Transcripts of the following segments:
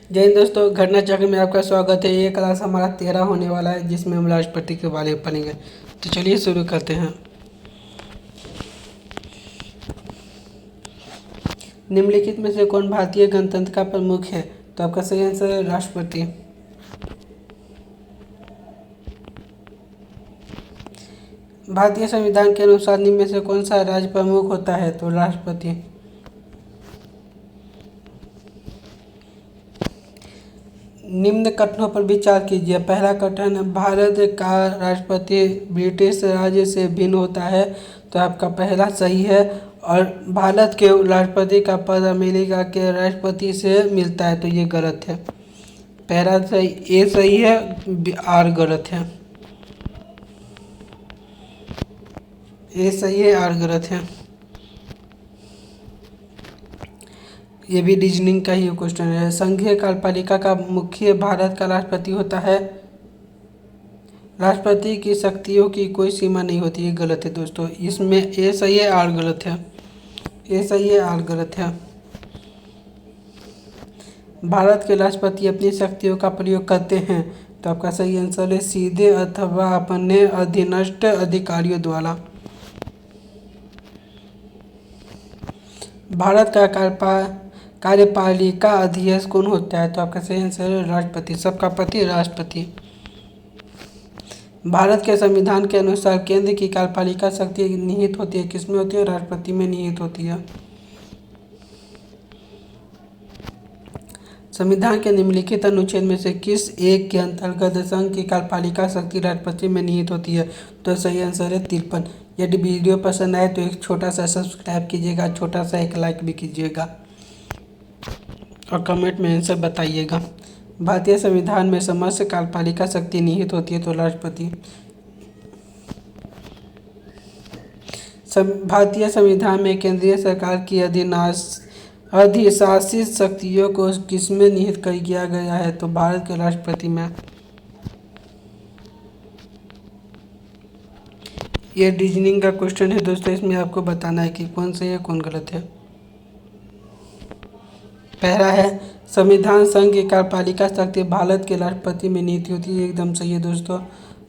जय हिंद दोस्तों, घटना चक्र में आपका स्वागत है। ये क्लास हमारा 13 होने वाला है, जिसमें हम राष्ट्रपति के बारे में पढ़ेंगे। तो चलिए शुरू करते हैं। निम्नलिखित में से कौन भारतीय गणतंत्र का प्रमुख है? तो आपका सही आंसर है राष्ट्रपति। भारतीय संविधान के अनुसार निम्न में से कौन सा राज्य प्रमुख होता है? तो राष्ट्रपति। निम्न कथनों पर विचार कीजिए। पहला कथन, भारत का राष्ट्रपति ब्रिटिश राज्य से भिन्न होता है। तो आपका पहला सही है। और भारत के राष्ट्रपति का पद अमेरिका के राष्ट्रपति से मिलता है, तो ये गलत है। पहला सही, ए सही है, आर गलत है। ए सही है, आर गलत है। ये भी रीजनिंग का ही क्वेश्चन है। संघीय कार्यपालिका का मुख्य भारत का राष्ट्रपति होता है। राष्ट्रपति की शक्तियों की कोई सीमा नहीं होती, ये गलत है दोस्तों। इसमें ए सही है, आर गलत है। ए सही है, आर गलत है। भारत के राष्ट्रपति अपनी शक्तियों का प्रयोग करते हैं। तो आपका सही आंसर है सीधे अथवा अपने अधीनस्थ अधिकारियों द्वारा। भारत का कार्यपालिका अध्यक्ष कौन होता है? तो आपका सही आंसर है राष्ट्रपति। सबका पति राष्ट्रपति। भारत के संविधान के अनुसार केंद्र की कार्यपालिका शक्ति निहित होती है, किसमें होती है? राष्ट्रपति में निहित होती है। संविधान के निम्नलिखित अनुच्छेद में से किस एक के अंतर्गत संघ की कार्यपालिका शक्ति राष्ट्रपति में निहित होती है? तो सही आंसर है 53। यदि वीडियो पसंद आए तो एक छोटा सा सब्सक्राइब कीजिएगा, छोटा सा एक लाइक भी कीजिएगा और कमेंट में आंसर बताइएगा। भारतीय संविधान में समस्त कार्यपालिका शक्ति निहित होती है, तो राष्ट्रपति। भारतीय संविधान में केंद्रीय सरकार की अधिशासित शक्तियों को किसमें निहित कर किया गया है? तो भारत के राष्ट्रपति में। ये रीजनिंग का क्वेश्चन है दोस्तों, इसमें आपको बताना है कि कौन सही है कौन गलत है। पहला है, संविधान संघ की कार्यपालिका शक्ति भारत के राष्ट्रपति में निहित होती है, एकदम सही है दोस्तों।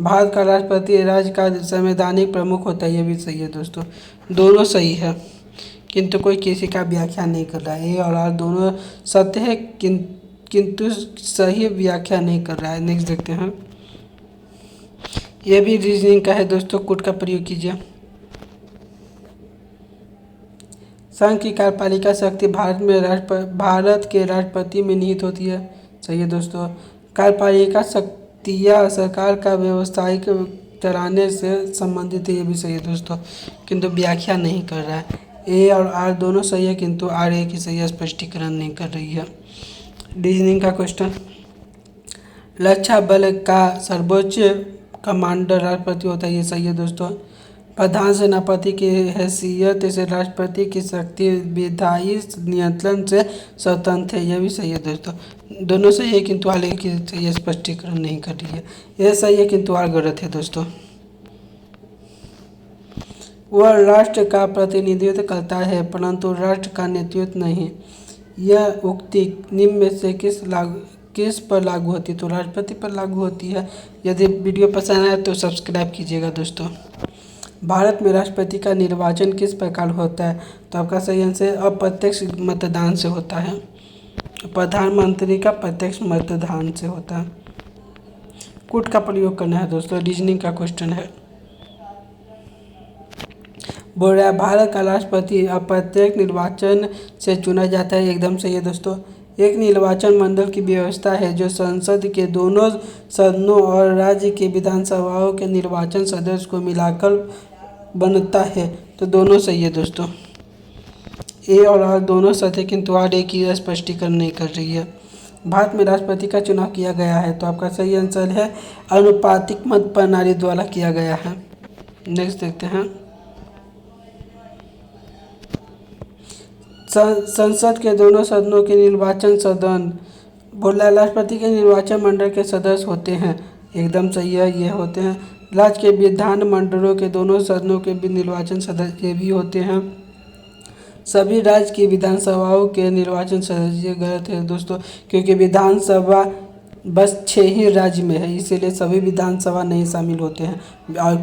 भारत का राष्ट्रपति राज्य का संवैधानिक प्रमुख होता है, ये भी सही है दोस्तों। दोनों सही है, किंतु कोई किसी का व्याख्या नहीं कर रहा है। ए और आर दोनों सत्य है, किंतु सही व्याख्या नहीं कर रहा है। नेक्स्ट देखते हैं। यह भी रीजनिंग का है दोस्तों, कूट का प्रयोग कीजिए। संघ की कार्यपालिका शक्ति भारत के राष्ट्रपति में निहित होती है, सही है दोस्तों। कार्यपालिका शक्तियाँ सरकार का व्यवसायिक चलाने से संबंधित है, ये भी सही है दोस्तों, किंतु व्याख्या नहीं कर रहा है। ए और आर दोनों सही है, किंतु आर ए की सही स्पष्टीकरण नहीं कर रही है। रीजनिंग का क्वेश्चन, रक्षा बल का सर्वोच्च कमांडर राष्ट्रपति होता है, ये सही है दोस्तों। प्रधान सेनापति की हैसियत से राष्ट्रपति की शक्ति विधायी नियंत्रण से स्वतंत्र है, यह भी सही है दोस्तों। दोनों सही है, किंतु आर की सही स्पष्टीकरण नहीं कर रही है। यह सही है, किंतु आर गलत है दोस्तों। वह राष्ट्र का प्रतिनिधित्व करता है, परंतु राष्ट्र का नेतृत्व नहीं। यह उक्ति निम्न में से किस पर लागू होती है? तो राष्ट्रपति पर लागू होती है। यदि वीडियो पसंद आए तो सब्सक्राइब कीजिएगा दोस्तों। भारत में राष्ट्रपति का निर्वाचन किस प्रकार होता है? तो आपका सही आंसर अप्रत्यक्ष मतदान से होता है। प्रधानमंत्री का प्रत्यक्ष मतदान से होता है। कूट का प्रयोग करना है दोस्तों, रीजनिंग का क्वेश्चन है। बोल रहा है भारत का राष्ट्रपति अप्रत्यक्ष निर्वाचन से चुना जाता है, एकदम सही है दोस्तों। एक निर्वाचन मंडल की व्यवस्था है जो संसद के दोनों सदनों और राज्य की विधानसभाओं के निर्वाचन सदस्य को मिलाकर बनता है, तो दोनों सही है दोस्तों। ए और आर दोनों सही है, किंतु आर ए की स्पष्टीकरण नहीं कर रही है। भारत में राष्ट्रपति का चुनाव किया गया है, तो आपका सही आंसर है आनुपातिक मत प्रणाली द्वारा किया गया है। नेक्स्ट देखते हैं। संसद के दोनों सदनों के निर्वाचन सदन बोला राष्ट्रपति के निर्वाचन मंडल के सदस्य होते हैं, एकदम सही है, ये होते हैं। राज्य के विधान मंडलों के दोनों सदनों के भी निर्वाचन सदस्य ये भी होते हैं। सभी राज्य की विधानसभाओं के निर्वाचन सदस्य गलत है दोस्तों, क्योंकि विधानसभा बस 6 ही राज्य में है, इसीलिए सभी विधानसभा नहीं शामिल होते हैं और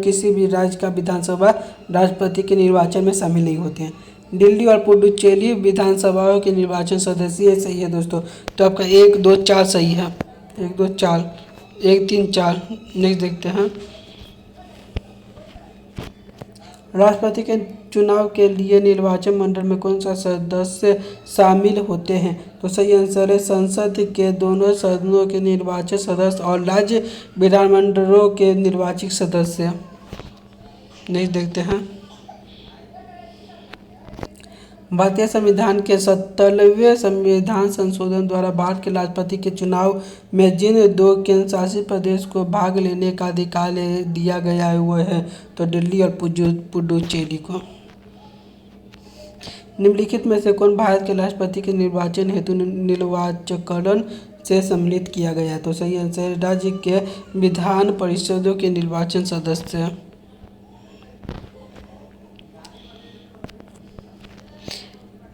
किसी भी राज्य का विधानसभा राष्ट्रपति के निर्वाचन में शामिल नहीं होते हैं। दिल्ली और पुडुचेरी विधानसभाओं के निर्वाचन सदस्य सही है दोस्तों। तो आपका 1 2 4 सही है, 1 2 4 1 3 4। नेक्स्ट देखते हैं, राष्ट्रपति के चुनाव के लिए निर्वाचन मंडल में कौन सा सदस्य शामिल होते हैं? तो सही आंसर है संसद के दोनों सदनों के निर्वाचित सदस्य और राज्य विधानमंडलों के निर्वाचित सदस्य। नेक्स्ट देखते हैं, भारतीय संविधान के 70वें संविधान संशोधन द्वारा भारत के राष्ट्रपति के चुनाव में जिन 2 केंद्र शासित प्रदेश को भाग लेने का अधिकार दिया गया है वो है तो दिल्ली और पुडुचेरी को। निम्नलिखित में से कौन भारत के राष्ट्रपति के निर्वाचन हेतु निर्वाचकरण से सम्मिलित किया गया है? तो सही आंसर है राज्य के विधान परिषदों के निर्वाचन सदस्य।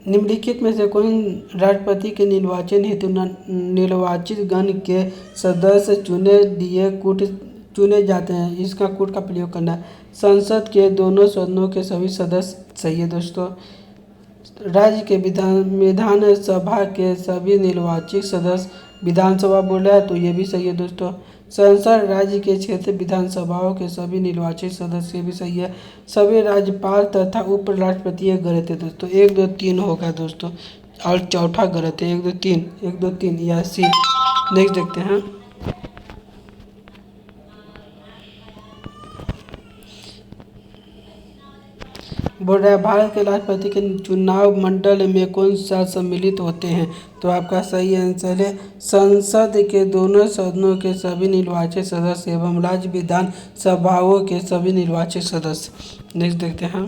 निम्नलिखित में से कौन राष्ट्रपति के निर्वाचन हेतु निर्वाचित गण के सदस्य चुने जाते हैं? इसका कूट का प्रयोग करना है। संसद के दोनों सदनों के सभी सदस्य सही है दोस्तों। राज्य के विधानसभा के सभी निर्वाचित सदस्य, विधानसभा बोल रहा है तो ये भी सही है दोस्तों। संसद राज्य के क्षेत्र विधानसभाओं के सभी निर्वाचित सदस्य भी सही है। सभी राज्यपाल तथा उपराष्ट्रपति गलत है दोस्तों। 1 2 3 होगा दोस्तों और चौथा गलत है। 1 2 3 या सी। नेक्स्ट देखते हैं, बोल रहा है भारत के राष्ट्रपति के चुनाव मंडल में कौन सा सम्मिलित होते हैं? तो आपका सही आंसर है संसद के दोनों सदनों के सभी निर्वाचित सदस्य एवं राज्य विधान सभाओं के सभी निर्वाचित सदस्य। नेक्स्ट देखते हैं,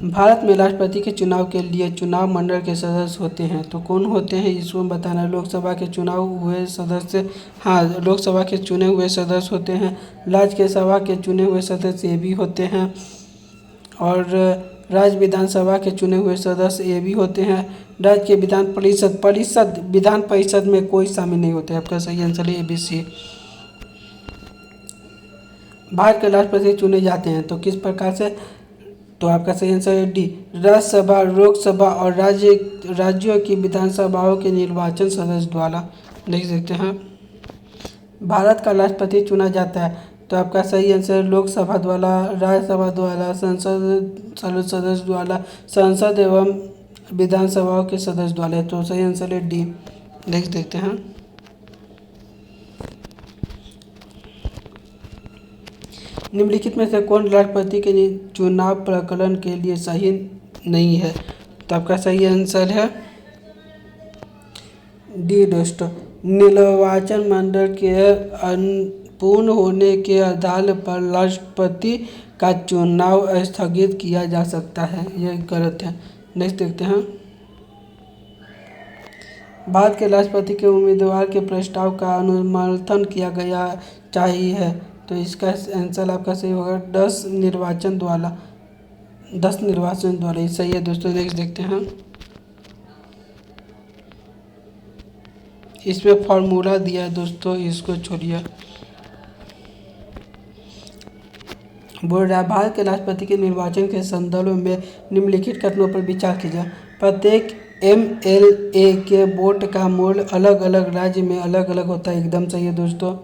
भारत में राष्ट्रपति के चुनाव के लिए चुनाव मंडल के सदस्य होते हैं तो कौन होते हैं इसको बताना है। लोकसभा के चुनाव हुए सदस्य, हाँ लोकसभा के चुने हुए सदस्य होते हैं। राज्यसभा के चुने हुए सदस्य ये भी होते हैं और राज्य विधानसभा के चुने हुए सदस्य ये भी होते हैं। राज्य के विधान परिषद में कोई शामिल नहीं होते। आपका सही आंसर है ABC। भारत के राष्ट्रपति चुने जाते हैं तो किस प्रकार से? तो आपका सही आंसर है D, राज्यसभा, लोकसभा और राज्यों की विधानसभाओं के निर्वाचन सदस्य द्वारा। नेक्स्ट देखते हैं, भारत का राष्ट्रपति चुना जाता है तो आपका सही आंसर लोकसभा द्वारा, राज्यसभा द्वारा, संसद सदस्य द्वारा, संसद एवं विधानसभाओं के सदस्य द्वारा। तो सही आंसर है D। नेक्स्ट देखते हैं, निम्नलिखित में से कौन राष्ट्रपति के चुनाव प्रकरण के लिए सही नहीं है? तो आपका सही आंसर है D दोस्तों। निर्वाचन मंडल के पूर्ण होने के आधार पर राष्ट्रपति का चुनाव स्थगित किया जा सकता है, यह गलत है। नेक्स्ट देखते हैं, भारत के राष्ट्रपति के उम्मीदवार के प्रस्ताव का अनुमोदन किया गया चाहिए है तो इसका आंसर आपका सही होगा 10 निर्वाचन द्वारा। ये सही है दोस्तों। नेक्स्ट देखते हैं, इसमें फॉर्मूला दिया है दोस्तों, इसको छोड़िए। बोल रहा है भारत के राष्ट्रपति के निर्वाचन के संदर्भ में निम्नलिखित कथनों पर विचार कीजिए। प्रत्येक MLA के वोट का मूल्य अलग अलग राज्य में अलग अलग होता है, एकदम सही है दोस्तों।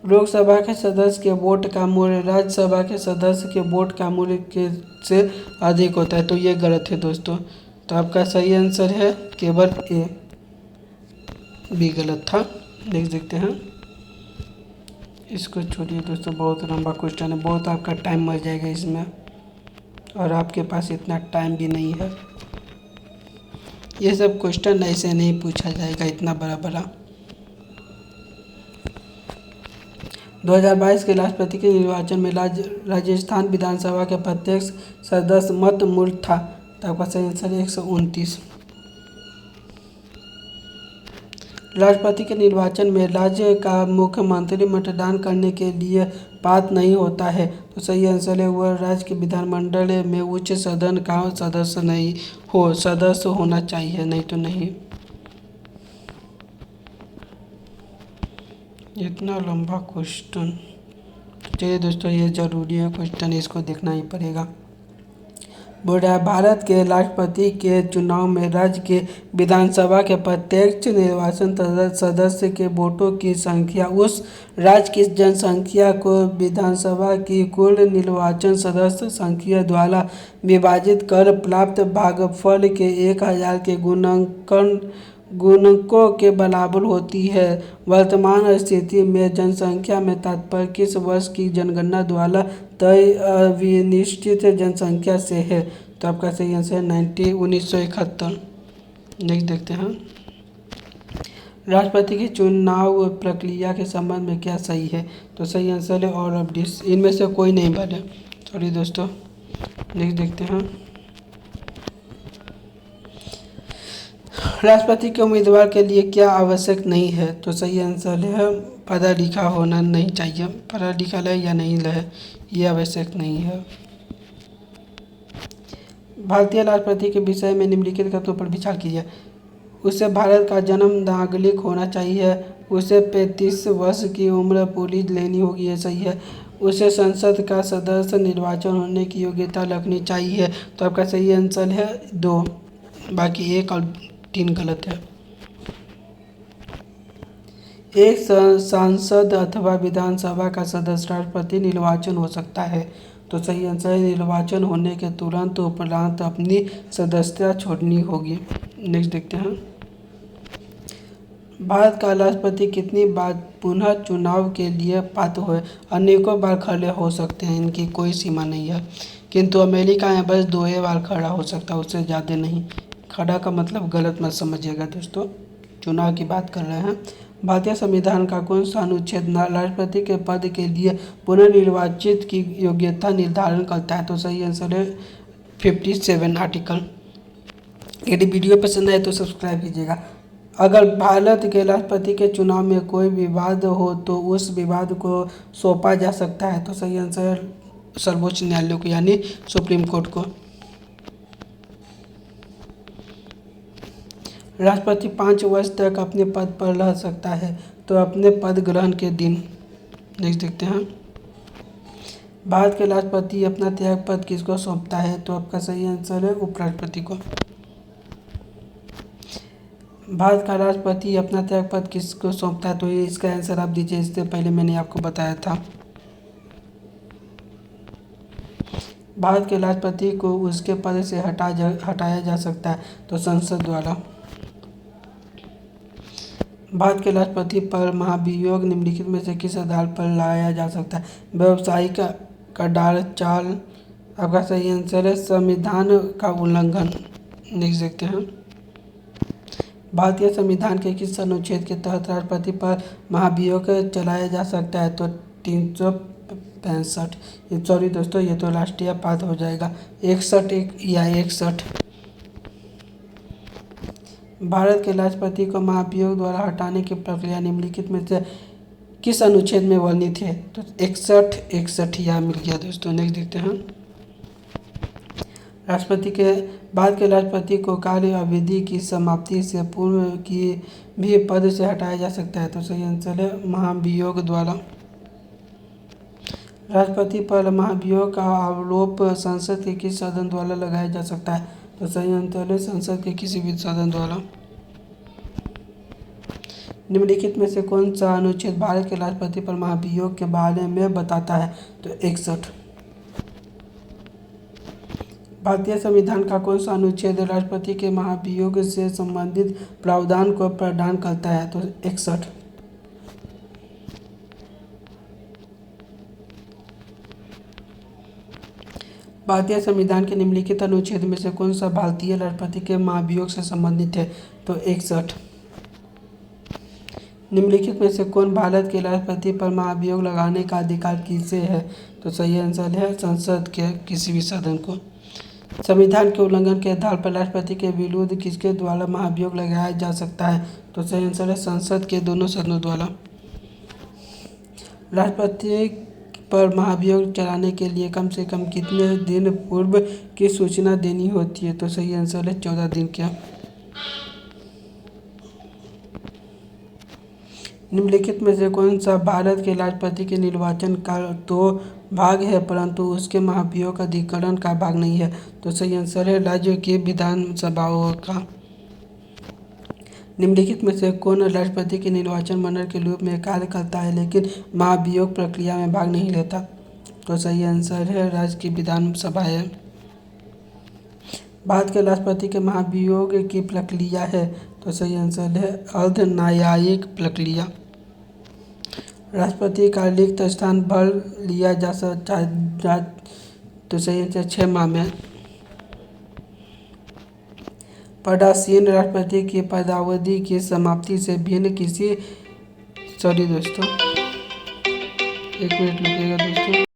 लोकसभा के सदस्य के वोट का मूल्य राज्यसभा के सदस्य के वोट का मूल्य से अधिक होता है तो ये गलत है दोस्तों। तो आपका सही आंसर है केवल A, B गलत था। नेक्स्ट देखते हैं, इसको छोड़िए दोस्तों, बहुत लंबा क्वेश्चन है, बहुत आपका टाइम मर जाएगा इसमें और आपके पास इतना टाइम भी नहीं है। ये सब क्वेश्चन ऐसे नहीं पूछा जाएगा इतना बड़ा। 2022 के राष्ट्रपति के निर्वाचन में राजस्थान विधानसभा के प्रत्येक सदस्य मत मूल्य था तो आपका सही आंसर है 129। राष्ट्रपति के निर्वाचन में राज्य का मुख्यमंत्री मतदान करने के लिए पात्र नहीं होता है। तो सही आंसर है वह राज्य के विधानमंडल में उच्च सदन का सदस्य होना चाहिए, नहीं तो नहीं। इतना लंबा क्वेश्चन, चलिए दोस्तों ये जरूरी है क्वेश्चन, इसको देखना ही पड़ेगा। बोल रहा है भारत के राष्ट्रपति के चुनाव में राज्य के विधानसभा के प्रत्यक्ष निर्वाचन सदस्य के वोटों की संख्या उस राज्य की जनसंख्या को विधानसभा की कुल निर्वाचन सदस्य संख्या द्वारा विभाजित कर प्राप्त भागफल के 1000 के गुणकों के बराबर होती है। वर्तमान स्थिति में जनसंख्या में तात्पर्य किस वर्ष की जनगणना द्वारा तय विनिश्चित जनसंख्या से है। तो आपका सही आंसर 1971। नेक्स्ट देखते हैं, राष्ट्रपति की चुनाव प्रक्रिया के संबंध में क्या सही है। तो सही आंसर है और ऑफ दिस, इनमें से कोई नहीं बने। सॉरी दोस्तों, नेक्स्ट देखते हैं, राष्ट्रपति के उम्मीदवार के लिए क्या आवश्यक नहीं है। तो सही आंसर है पढ़ा लिखा होना नहीं चाहिए, पढ़ा लिखा है या नहीं है ये आवश्यक नहीं है। भारतीय राष्ट्रपति के विषय में निम्नलिखित तथ्यों पर विचार कीजिए। उसे भारत का जन्म नागरिक होना चाहिए, उसे 35 वर्ष की उम्र पूरी लेनी होगी, ये सही है। उसे संसद का सदस्य निर्वाचन होने की योग्यता रखनी चाहिए। तो आपका सही आंसर है 2, बाकी 1 और 3 गलत है। एक सांसद अथवा विधानसभा का सदस्य राष्ट्रपति निर्वाचन हो सकता है। तो सही आंसर है निर्वाचन होने के तुरंत उपरांत अपनी सदस्यता छोड़नी होगी। नेक्स्ट देखते हैं, भारत का राष्ट्रपति कितनी बार पुनः चुनाव के लिए पात्र हुए। अनेकों बार खड़े हो सकते हैं, इनकी कोई सीमा नहीं है, किंतु अमेरिका में बस 2 बार खड़ा हो सकता है, उससे ज़्यादा नहीं। खड़ा का मतलब गलत मत समझिएगा दोस्तों, चुनाव की बात कर रहे हैं। भारतीय संविधान का कौन सा अनुच्छेद राष्ट्रपति के पद के लिए पुनर्निर्वाचित की योग्यता निर्धारण करता है। तो सही आंसर है 57 आर्टिकल। यदि वीडियो पसंद आए तो सब्सक्राइब कीजिएगा। अगर भारत के राष्ट्रपति के चुनाव में कोई विवाद हो तो उस विवाद को सौंपा जा सकता है। तो सही आंसर है सर्वोच्च न्यायालय को, यानी सुप्रीम कोर्ट को। राष्ट्रपति 5 वर्ष तक अपने पद पर रह सकता है। तो अपने पद ग्रहण के दिन। नेक्स्ट देखते हैं, भारत के राष्ट्रपति अपना त्याग पद किसको सौंपता है। तो आपका सही आंसर है उपराष्ट्रपति को। भारत का राष्ट्रपति अपना त्याग पद किसको सौंपता है। तो ये इसका आंसर आप दीजिए, इससे पहले मैंने आपको बताया था। भारत के राष्ट्रपति को उसके पद से हटाया जा सकता है। तो संसद द्वारा। भारत के राष्ट्रपति पर महाभियोग निम्नलिखित में से किस आधार पर लाया जा सकता है। व्यावसायिक कदाचार। आपका सही आंसर है संविधान का उल्लंघन। नेक्स्ट देखते हैं, भारतीय संविधान के किस अनुच्छेद के तहत राष्ट्रपति पर महाभियोग चलाया जा सकता है। तो 365। सॉरी दोस्तों, ये तो राष्ट्रीय पाठ हो जाएगा 61। भारत के राष्ट्रपति को महाभियोग द्वारा हटाने की प्रक्रिया निम्नलिखित में से किस अनुच्छेद में वर्णित है। तो 61 यहाँ मिल गया दोस्तों। नेक्स्ट देखते हैं, भारत के राष्ट्रपति को कार्य अवधि की समाप्ति से पूर्व की भी पद से हटाया जा सकता है। तो सही आंसर है महाभियोग द्वारा। राष्ट्रपति पर महाभियोग का आरोप संसद के किस सदन द्वारा लगाया जा सकता है। तो सही आंसर है संसद के किसी भी सदन द्वारा। निम्नलिखित में से कौन सा अनुच्छेद भारत के राष्ट्रपति पर महाभियोग के बारे में बताता है। तो 61। भारतीय संविधान का कौन सा अनुच्छेद राष्ट्रपति के महाभियोग से संबंधित प्रावधान को प्रदान करता है। तो 61। भारतीय संविधान के निम्नलिखित अनुच्छेद में से कौन सा भारतीय राष्ट्रपति के महाभियोग से संबंधित है। तो 61। निम्नलिखित में से कौन भारत के राष्ट्रपति पर महाभियोग लगाने का अधिकार किसे है। तो सही आंसर है संसद के किसी भी सदन को। संविधान के उल्लंघन के आधार पर राष्ट्रपति के विरुद्ध किसके द्वारा महाभियोग लगाया जा सकता है? तो सही आंसर है संसद के दोनों सदनों द्वारा। राष्ट्रपति पर महाभियोग चलाने के लिए कम से कम कितने दिन पूर्व की सूचना देनी होती है? तो सही आंसर है 14 दिन का। निम्नलिखित में से कौन सा भारत के राष्ट्रपति के निर्वाचन का तो भाग है परंतु उसके महाभियोग अधिकरण का भाग नहीं है? तो सही आंसर है राज्य की विधानसभाओं का। निम्नलिखित में से कौन राष्ट्रपति के निर्वाचन मंडल के रूप में कार्य करता है लेकिन महाभियोग प्रक्रिया में भाग नहीं लेता? तो सही आंसर है राज्य की विधानसभा है। भारत के राष्ट्रपति के महाभियोग की प्रक्रिया है? तो सही आंसर है अर्ध न्यायिक प्रक्रिया। राष्ट्रपति का रिक्त स्थान भर लिया जा तो सही आंसर 6 माह में। पदासीन राष्ट्रपति की पदावधि की समाप्ति से भिन्न किसी एक मिनट रुकिएगा दोस्तों।